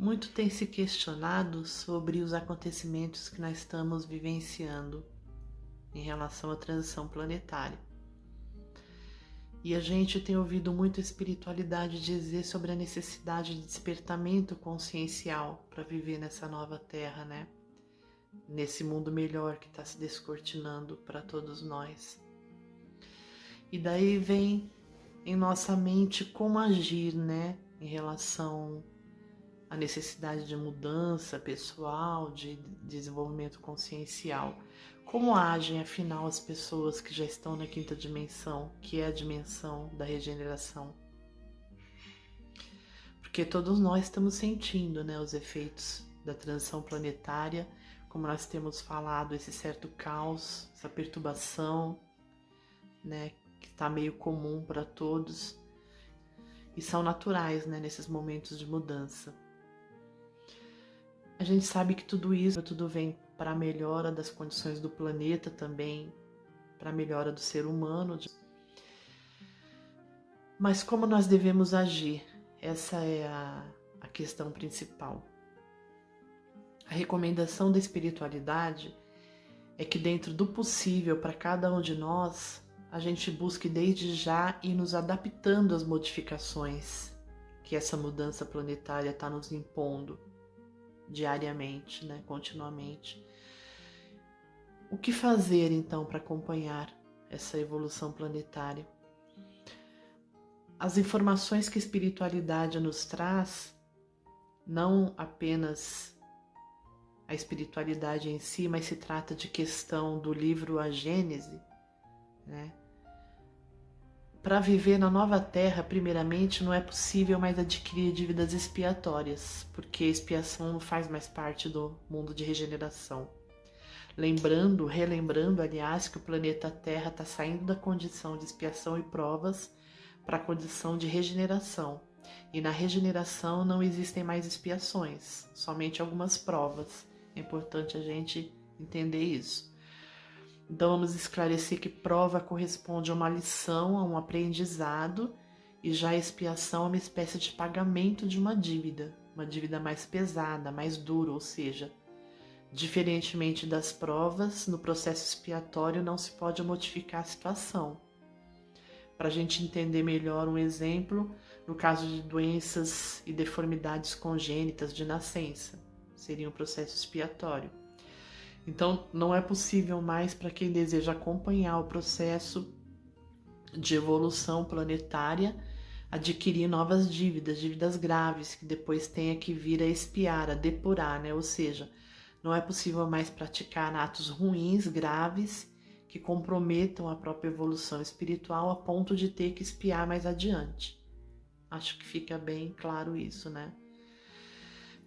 Muito tem se questionado sobre os acontecimentos que nós estamos vivenciando em relação à transição planetária. E a gente tem ouvido muito a espiritualidade dizer sobre a necessidade de despertamento consciencial para viver nessa nova Terra, né? Nesse mundo melhor que está se descortinando para todos nós. E daí vem em nossa mente como agir, né? Em relação à necessidade de mudança pessoal, de desenvolvimento consciencial. Como agem, afinal, as pessoas que já estão na quinta dimensão, que é a dimensão da regeneração? Porque todos nós estamos sentindo, né, os efeitos da transição planetária, como nós temos falado, esse certo caos, essa perturbação, né, que está meio comum para todos, e são naturais, né, nesses momentos de mudança. A gente sabe que tudo vem para a melhora das condições do planeta também, para a melhora do ser humano. Mas como nós devemos agir? Essa é a questão principal. A recomendação da espiritualidade é que dentro do possível para cada um de nós, a gente busque desde já ir nos adaptando às modificações que essa mudança planetária está nos impondo diariamente, né, continuamente. O que fazer então para acompanhar essa evolução planetária? As informações que a espiritualidade nos traz, não apenas a espiritualidade em si, mas se trata de questão do livro A Gênese, né? Para viver na nova Terra, primeiramente, não é possível mais adquirir dívidas expiatórias, porque a expiação não faz mais parte do mundo de regeneração. Relembrando, aliás, que o planeta Terra está saindo da condição de expiação e provas para a condição de regeneração. E na regeneração não existem mais expiações, somente algumas provas. É importante a gente entender isso. Então vamos esclarecer que prova corresponde a uma lição, a um aprendizado, e já a expiação é uma espécie de pagamento de uma dívida mais pesada, mais dura, ou seja, diferentemente das provas, no processo expiatório não se pode modificar a situação. Para a gente entender melhor um exemplo, no caso de doenças e deformidades congênitas de nascença, seria um processo expiatório. Então, não é possível mais para quem deseja acompanhar o processo de evolução planetária adquirir novas dívidas graves, que depois tenha que vir a expiar, a depurar, né? Ou seja, não é possível mais praticar atos ruins, graves, que comprometam a própria evolução espiritual a ponto de ter que expiar mais adiante. Acho que fica bem claro isso, né?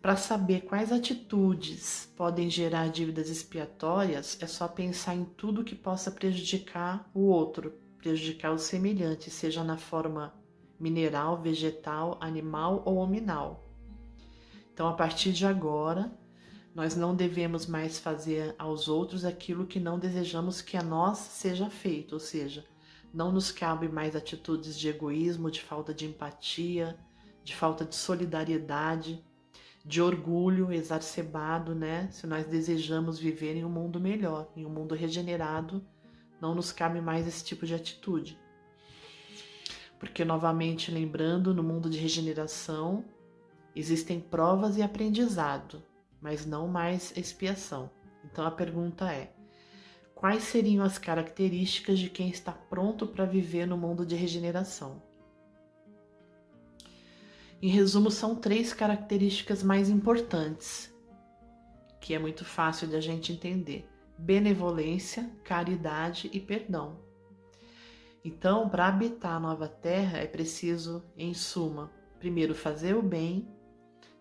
Para saber quais atitudes podem gerar dívidas expiatórias, é só pensar em tudo que possa prejudicar o outro, prejudicar o semelhante, seja na forma mineral, vegetal, animal ou hominal. Então, a partir de agora, nós não devemos mais fazer aos outros aquilo que não desejamos que a nós seja feito, ou seja, não nos cabe mais atitudes de egoísmo, de falta de empatia, de falta de solidariedade, de orgulho exacerbado, né? Se nós desejamos viver em um mundo melhor, em um mundo regenerado, não nos cabe mais esse tipo de atitude. Porque, novamente, lembrando, no mundo de regeneração, existem provas e aprendizado, mas não mais expiação. Então a pergunta é: quais seriam as características de quem está pronto para viver no mundo de regeneração? Em resumo, são 3 características mais importantes, que é muito fácil de a gente entender: benevolência, caridade e perdão. Então, para habitar a nova Terra, é preciso, em suma, primeiro, fazer o bem,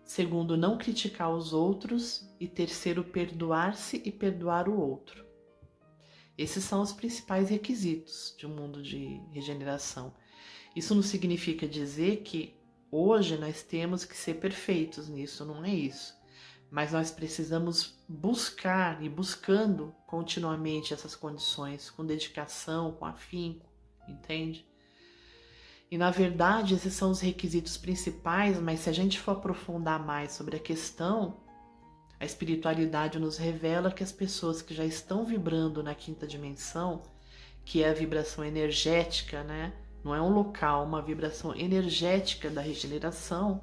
segundo, não criticar os outros, e terceiro, perdoar-se e perdoar o outro. Esses são os principais requisitos de um mundo de regeneração. Isso não significa dizer que hoje nós temos que ser perfeitos nisso, não é isso. Mas nós precisamos buscar e buscando continuamente essas condições, com dedicação, com afinco, entende? E na verdade esses são os requisitos principais, mas se a gente for aprofundar mais sobre a questão, a espiritualidade nos revela que as pessoas que já estão vibrando na quinta dimensão, que é a vibração energética, né? Não é um local, uma vibração energética da regeneração,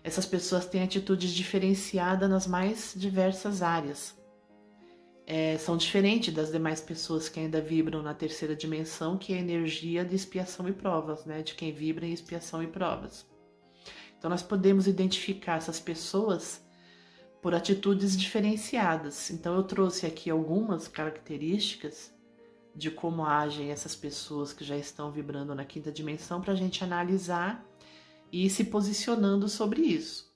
essas pessoas têm atitudes diferenciadas nas mais diversas áreas. São diferentes das demais pessoas que ainda vibram na terceira dimensão, que é a energia de expiação e provas, né? De quem vibra em expiação e provas. Então nós podemos identificar essas pessoas por atitudes diferenciadas. Então eu trouxe aqui algumas características de como agem essas pessoas que já estão vibrando na quinta dimensão para a gente analisar e ir se posicionando sobre isso.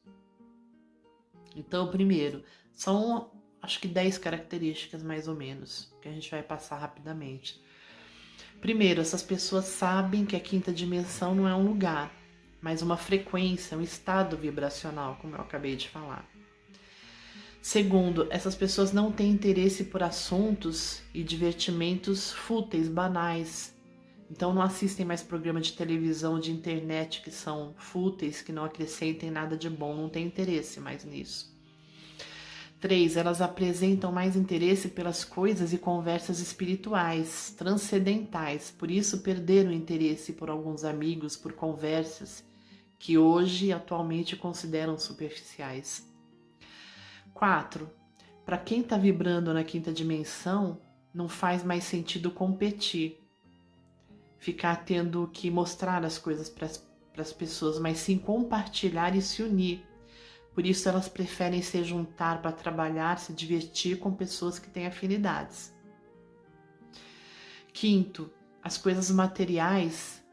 Então, primeiro, são acho que 10 características mais ou menos, que a gente vai passar rapidamente. Primeiro, essas pessoas sabem que a quinta dimensão não é um lugar, mas uma frequência, um estado vibracional, como eu acabei de falar. Segundo, essas pessoas não têm interesse por assuntos e divertimentos fúteis, banais. Então não assistem mais programas de televisão, de internet que são fúteis, que não acrescentem nada de bom, não tem interesse mais nisso. 3. Elas apresentam mais interesse pelas coisas e conversas espirituais, transcendentais, por isso perderam interesse por alguns amigos, por conversas que hoje, atualmente, consideram superficiais. 4. Para quem está vibrando na quinta dimensão, não faz mais sentido competir, ficar tendo que mostrar as coisas para as pessoas, mas sim compartilhar e se unir. Por isso elas preferem se juntar para trabalhar, se divertir com pessoas que têm afinidades. 5. As coisas materiais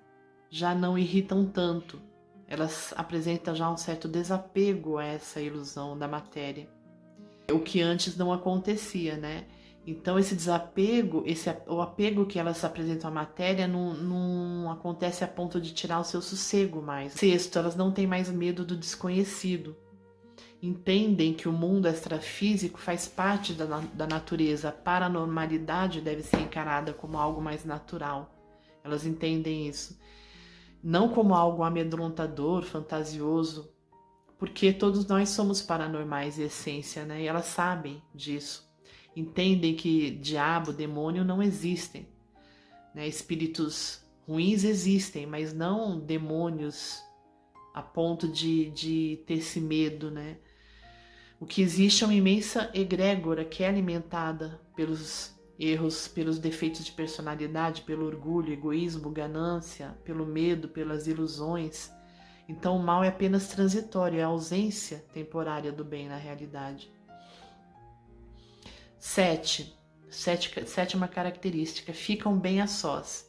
já não irritam tanto. Elas apresentam já um certo desapego a essa ilusão da matéria. O que antes não acontecia, né? Então esse desapego, o apego que elas apresentam à matéria não acontece a ponto de tirar o seu sossego mais. 6. Elas não têm mais medo do desconhecido. Entendem que o mundo extrafísico faz parte da natureza. A paranormalidade deve ser encarada como algo mais natural. Elas entendem isso. Não como algo amedrontador, fantasioso, porque todos nós somos paranormais em essência, né? E elas sabem disso. Entendem que diabo, demônio não existem, né? Espíritos ruins existem, mas não demônios a ponto de ter esse medo, né? O que existe é uma imensa egrégora que é alimentada pelos erros, pelos defeitos de personalidade, pelo orgulho, egoísmo, ganância, pelo medo, pelas ilusões. Então o mal é apenas transitório, é a ausência temporária do bem na realidade. 7. Sétima característica, ficam bem a sós.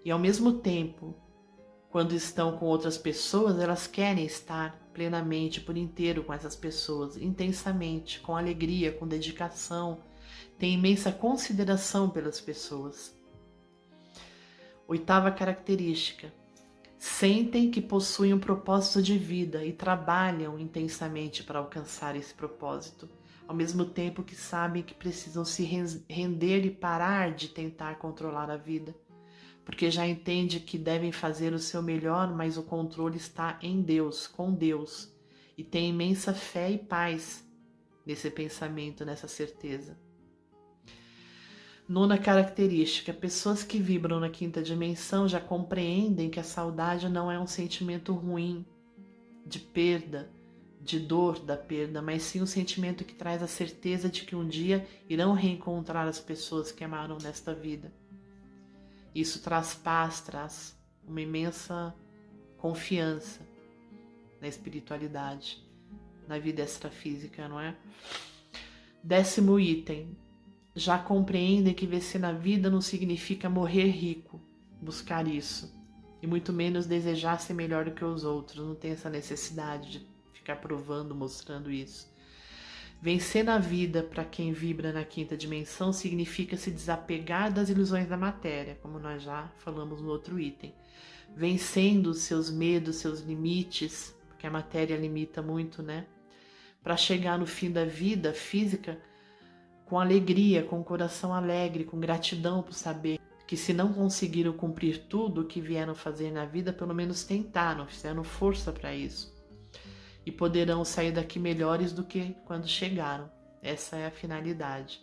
E ao mesmo tempo, quando estão com outras pessoas, elas querem estar plenamente, por inteiro com essas pessoas, intensamente, com alegria, com dedicação, têm imensa consideração pelas pessoas. 8ª característica, sentem que possuem um propósito de vida e trabalham intensamente para alcançar esse propósito, ao mesmo tempo que sabem que precisam se render e parar de tentar controlar a vida, porque já entende que devem fazer o seu melhor, mas o controle está em Deus, com Deus, e tem imensa fé e paz nesse pensamento, nessa certeza. 9ª característica, pessoas que vibram na quinta dimensão já compreendem que a saudade não é um sentimento ruim, de perda, de dor da perda, mas sim um sentimento que traz a certeza de que um dia irão reencontrar as pessoas que amaram nesta vida. Isso traz paz, traz uma imensa confiança na espiritualidade, na vida extrafísica, não é? 10º item, já compreendem que vencer na vida não significa morrer rico, buscar isso, e muito menos desejar ser melhor do que os outros, não tem essa necessidade de ficar provando, mostrando isso. Vencer na vida, para quem vibra na quinta dimensão, significa se desapegar das ilusões da matéria, como nós já falamos no outro item. Vencendo seus medos, seus limites, porque a matéria limita muito, né? Para chegar no fim da vida física com alegria, com o coração alegre, com gratidão por saber que se não conseguiram cumprir tudo o que vieram fazer na vida, pelo menos tentaram, fizeram força para isso. E poderão sair daqui melhores do que quando chegaram. Essa é a finalidade.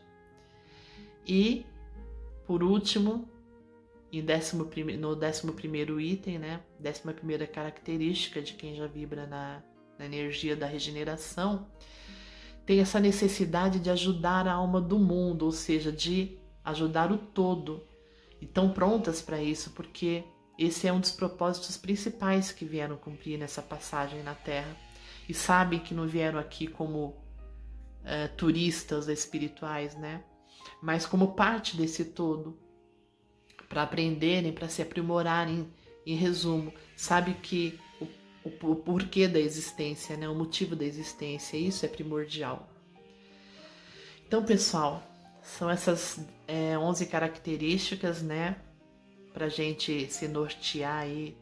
E, por último, no 11º item, né? 11ª característica de quem já vibra na energia da regeneração, tem essa necessidade de ajudar a alma do mundo, ou seja, de ajudar o todo. E estão prontas para isso, porque esse é um dos propósitos principais que vieram cumprir nessa passagem na Terra. E sabem que não vieram aqui como turistas espirituais, né? Mas como parte desse todo, para aprenderem, para se aprimorarem. Em resumo, sabe que o porquê da existência, né? O motivo da existência, isso é primordial. Então, pessoal, são essas 11 características, né? Para a gente se nortear aí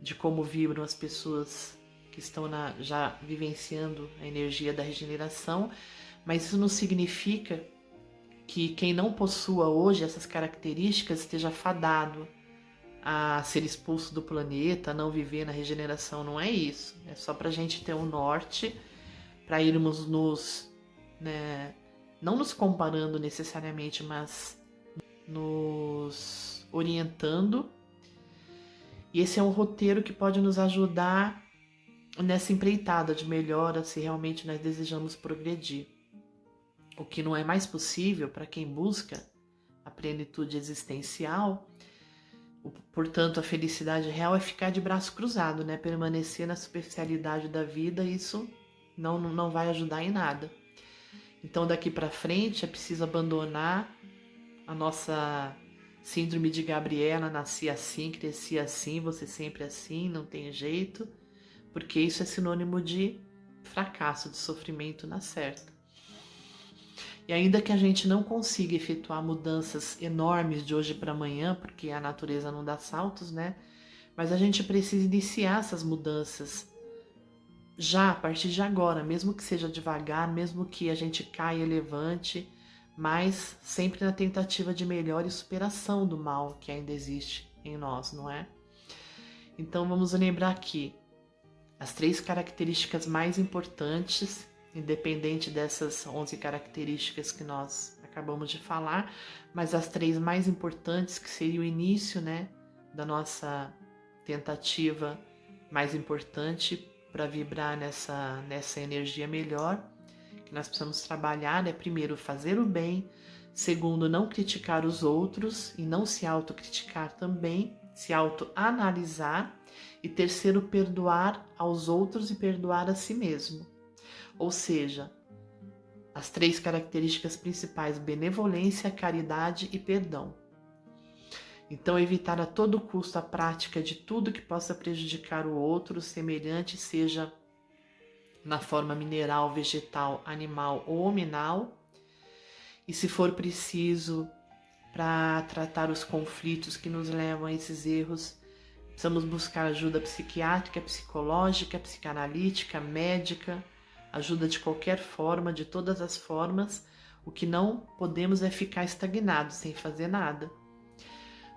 de como vibram as pessoas que estão já vivenciando a energia da regeneração, mas isso não significa que quem não possua hoje essas características esteja fadado a ser expulso do planeta, a não viver na regeneração. Não é isso. É só para a gente ter um norte, para irmos não nos comparando necessariamente, mas nos orientando. E esse é um roteiro que pode nos ajudar nessa empreitada de melhora, se realmente nós desejamos progredir. O que não é mais possível para quem busca a plenitude existencial. Portanto, a felicidade real é ficar de braço cruzado, né? Permanecer na superficialidade da vida, isso não vai ajudar em nada. Então, daqui para frente, é preciso abandonar a nossa síndrome de Gabriela, nasci assim, cresci assim, você sempre assim, não tem jeito, porque isso é sinônimo de fracasso, de sofrimento na certa. E ainda que a gente não consiga efetuar mudanças enormes de hoje para amanhã, porque a natureza não dá saltos, né? Mas a gente precisa iniciar essas mudanças já, a partir de agora, mesmo que seja devagar, mesmo que a gente caia e levante, mas sempre na tentativa de melhora e superação do mal que ainda existe em nós, não é? Então vamos lembrar aqui as 3 características mais importantes, independente dessas 11 características que nós acabamos de falar, mas as 3 mais importantes, que seria o início, né, da nossa tentativa mais importante para vibrar nessa energia melhor, que nós precisamos trabalhar, né? Primeiro, fazer o bem. Segundo, não criticar os outros e não se autocriticar também, se autoanalisar. E terceiro, perdoar aos outros e perdoar a si mesmo. Ou seja, as 3 características principais: benevolência, caridade e perdão. Então, evitar a todo custo a prática de tudo que possa prejudicar o outro, semelhante seja na forma mineral, vegetal, animal ou hominal. E se for preciso, para tratar os conflitos que nos levam a esses erros, precisamos buscar ajuda psiquiátrica, psicológica, psicanalítica, médica, ajuda de qualquer forma, de todas as formas. O que não podemos é ficar estagnado, sem fazer nada.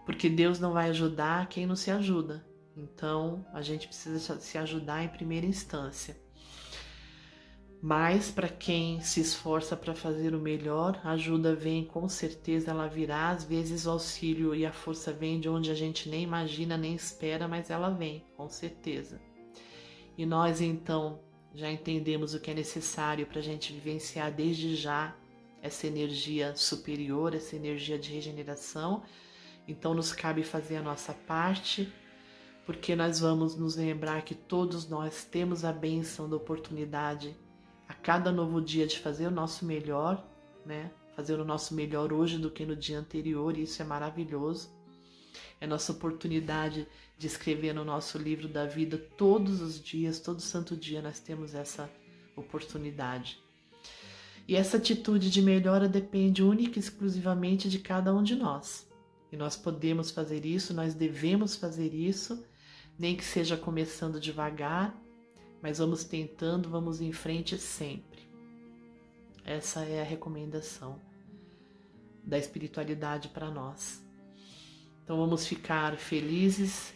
Porque Deus não vai ajudar quem não se ajuda. Então, a gente precisa se ajudar em primeira instância. Mas, para quem se esforça para fazer o melhor, a ajuda vem, com certeza ela virá. Às vezes o auxílio e a força vem de onde a gente nem imagina, nem espera, mas ela vem, com certeza. E nós, então, já entendemos o que é necessário para a gente vivenciar desde já essa energia superior, essa energia de regeneração. Então, nos cabe fazer a nossa parte, porque nós vamos nos lembrar que todos nós temos a bênção da oportunidade a cada novo dia de fazer o nosso melhor, né? Fazer o nosso melhor hoje do que no dia anterior, e isso é maravilhoso. É nossa oportunidade de escrever no nosso livro da vida todos os dias, todo santo dia nós temos essa oportunidade. E essa atitude de melhora depende única e exclusivamente de cada um de nós. E nós podemos fazer isso, nós devemos fazer isso, nem que seja começando devagar, mas vamos tentando, vamos em frente sempre. Essa é a recomendação da espiritualidade para nós. Então vamos ficar felizes,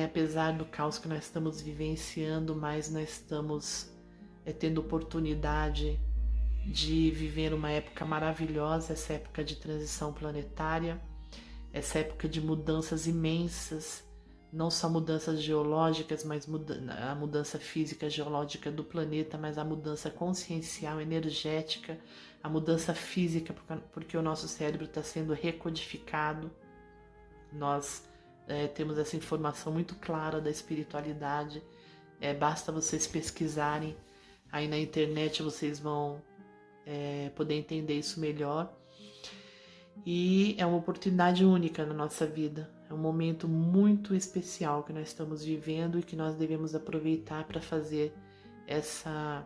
apesar do caos que nós estamos vivenciando, mas nós estamos tendo oportunidade de viver uma época maravilhosa, essa época de transição planetária, essa época de mudanças imensas, não só mudanças geológicas, mas a mudança física geológica do planeta, mas a mudança consciencial, energética, a mudança física, porque o nosso cérebro está sendo recodificado. Nós temos essa informação muito clara da espiritualidade. Basta vocês pesquisarem aí na internet, vocês vão poder entender isso melhor. E é uma oportunidade única na nossa vida. É um momento muito especial que nós estamos vivendo e que nós devemos aproveitar para fazer essa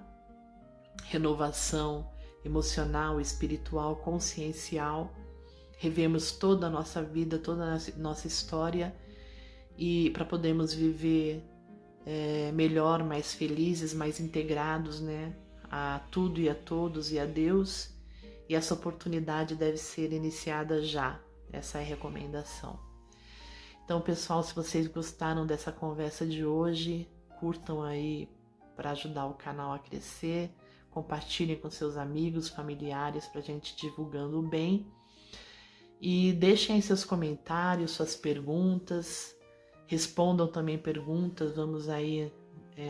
renovação emocional, espiritual, consciencial. Revemos toda a nossa vida, toda a nossa história, e para podermos viver melhor, mais felizes, mais integrados, né, a tudo e a todos e a Deus. E essa oportunidade deve ser iniciada já. Essa é a recomendação. Então, pessoal, se vocês gostaram dessa conversa de hoje, curtam aí para ajudar o canal a crescer, compartilhem com seus amigos, familiares, para a gente divulgando bem. E deixem aí seus comentários, suas perguntas, respondam também perguntas, vamos aí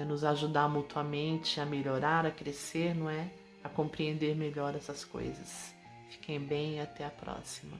nos ajudar mutuamente a melhorar, a crescer, não é? A compreender melhor essas coisas. Fiquem bem e até a próxima.